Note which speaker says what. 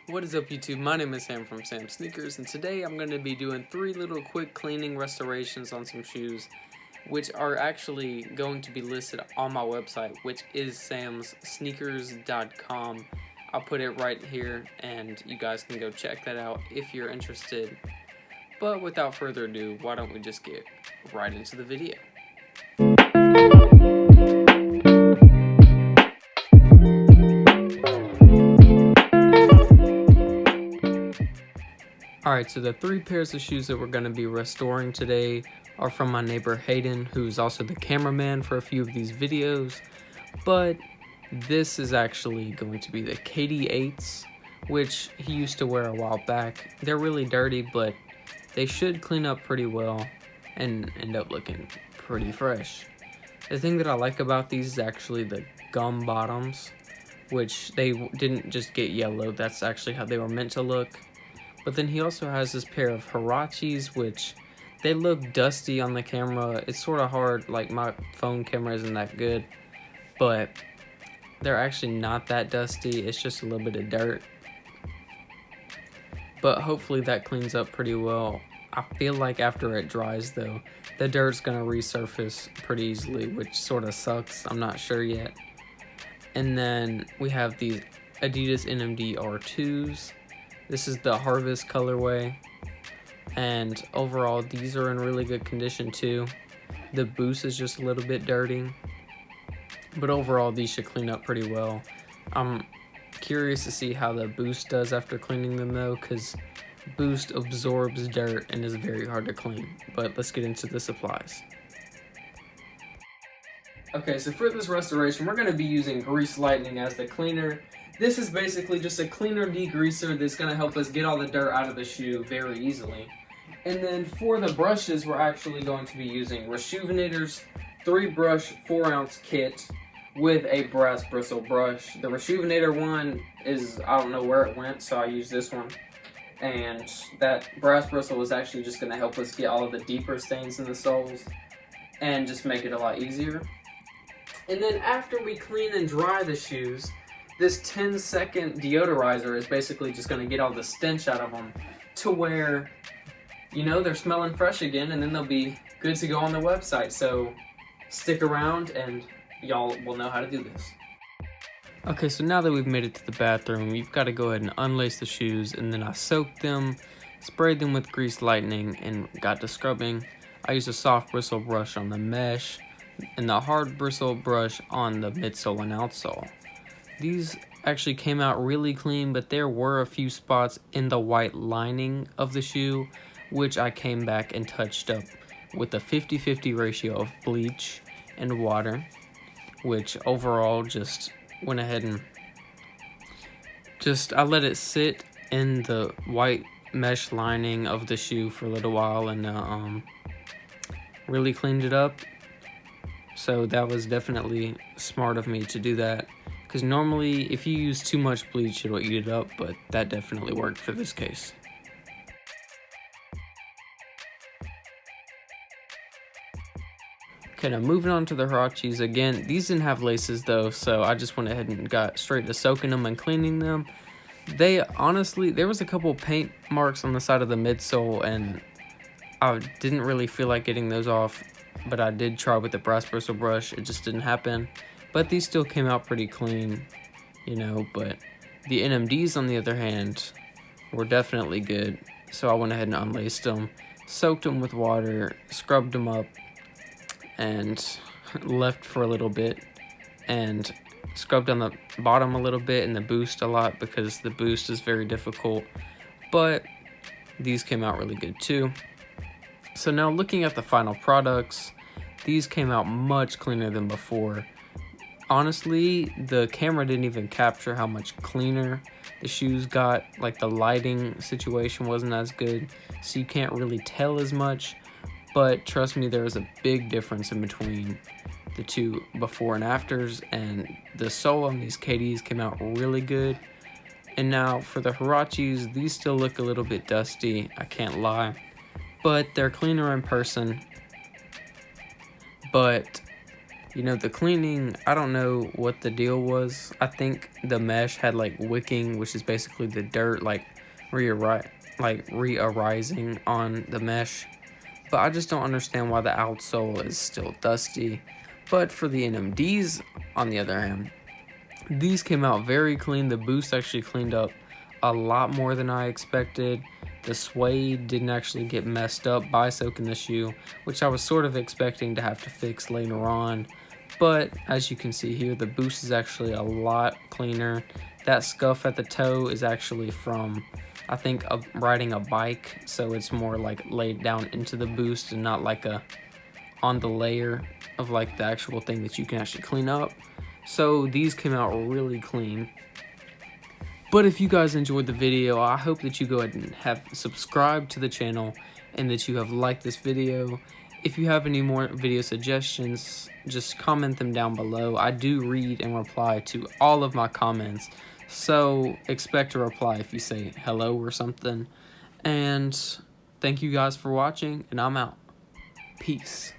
Speaker 1: What is up, YouTube? My name is Sam from Sam Sneakers, and today I'm going to be doing 3 little quick cleaning restorations on some shoes, which are actually going to be listed on my website, which is samssneakers.com. I'll put it right here, and you guys can go check that out if you're interested. But without further ado, why don't we just get right into the video? Alright, so the 3 pairs of shoes that we're going to be restoring today are from my neighbor Hayden, who's also the cameraman for a few of these videos. But this is actually going to be the KD8s, which he used to wear a while back. They're really dirty, but they should clean up pretty well and end up looking pretty fresh. The thing that I like about these is actually the gum bottoms, which they didn't just get yellow. That's actually how they were meant to look. But then he also has this pair of Huaraches, which they look dusty on the camera. It's sort of hard, like my phone camera isn't that good, but they're actually not that dusty. It's just a little bit of dirt. But hopefully that cleans up pretty well. I feel like after it dries though, the dirt's gonna resurface pretty easily, which sort of sucks. I'm not sure yet. And then we have these Adidas NMD R2s. This is the Harvest colorway, and overall these are in really good condition too. The boost is just a little bit dirty, but overall these should clean up pretty well. I'm curious to see how the boost does after cleaning them though, because boost absorbs dirt and is very hard to clean. But let's get into the supplies. Okay, so for this restoration we're going to be using Grease Lightning as the cleaner. This is basically just a cleaner degreaser that's going to help us get all the dirt out of the shoe very easily. And then for the brushes, we're actually going to be using Rejuvenator's 3-brush 4-ounce kit with a brass bristle brush. The Rejuvenator one is, I don't know where it went, so I used this one. And that brass bristle is actually just going to help us get all of the deeper stains in the soles and just make it a lot easier. And then after we clean and dry the shoes, this 10-second deodorizer is basically just going to get all the stench out of them to where, you know, they're smelling fresh again, and then they'll be good to go on the website. So stick around and y'all will know how to do this. Okay, so now that we've made it to the bathroom, you've got to go ahead and unlace the shoes, and then I soaked them, sprayed them with Grease Lightning, and got to scrubbing. I used a soft bristle brush on the mesh and the hard bristle brush on the midsole and outsole. These actually came out really clean, but there were a few spots in the white lining of the shoe, which I came back and touched up with a 50-50 ratio of bleach and water, which overall just went ahead and I let it sit in the white mesh lining of the shoe for a little while, and really cleaned it up. So that was definitely smart of me to do that, because normally if you use too much bleach it'll eat it up, but that definitely worked for this case. Okay, now moving on to the Huaraches again. These didn't have laces though, so I just went ahead and got straight to soaking them and cleaning them. They honestly, there was a couple paint marks on the side of the midsole, and I didn't really feel like getting those off, but I did try with the brass bristle brush. It just didn't happen. But these still came out pretty clean, you know. But the NMDs, on the other hand, were definitely good. So I went ahead and unlaced them, soaked them with water, scrubbed them up, and left for a little bit, and scrubbed on the bottom a little bit and the boost a lot, because the boost is very difficult. But these came out really good too. So now looking at the final products, these came out much cleaner than before. Honestly, the camera didn't even capture how much cleaner the shoes got. Like, the lighting situation wasn't as good, so you can't really tell as much. But trust me, there was a big difference in between the two before and afters, and the sole on these KDs came out really good. And now for the Huaraches, these still look a little bit dusty, I can't lie, but they're cleaner in person. But You know, the cleaning, I don't know what the deal was. I think the mesh had like wicking, which is basically the dirt like re-arising on the mesh. But I just don't understand why the outsole is still dusty. But for the NMDs, on the other hand, these came out very clean. The boost actually cleaned up a lot more than I expected. The suede didn't actually get messed up by soaking the shoe, which I was sort of expecting to have to fix later on. But as you can see here, the boost is actually a lot cleaner. That scuff at the toe is actually from, I think, riding a bike, so it's more like laid down into the boost and not like on the layer of like the actual thing that you can actually clean up. So these came out really clean. But if you guys enjoyed the video, I hope that you go ahead and have subscribed to the channel and that you have liked this video. If you have any more video suggestions, just comment them down below. I do read and reply to all of my comments, so expect a reply if you say hello or something. And thank you guys for watching, and I'm out. Peace.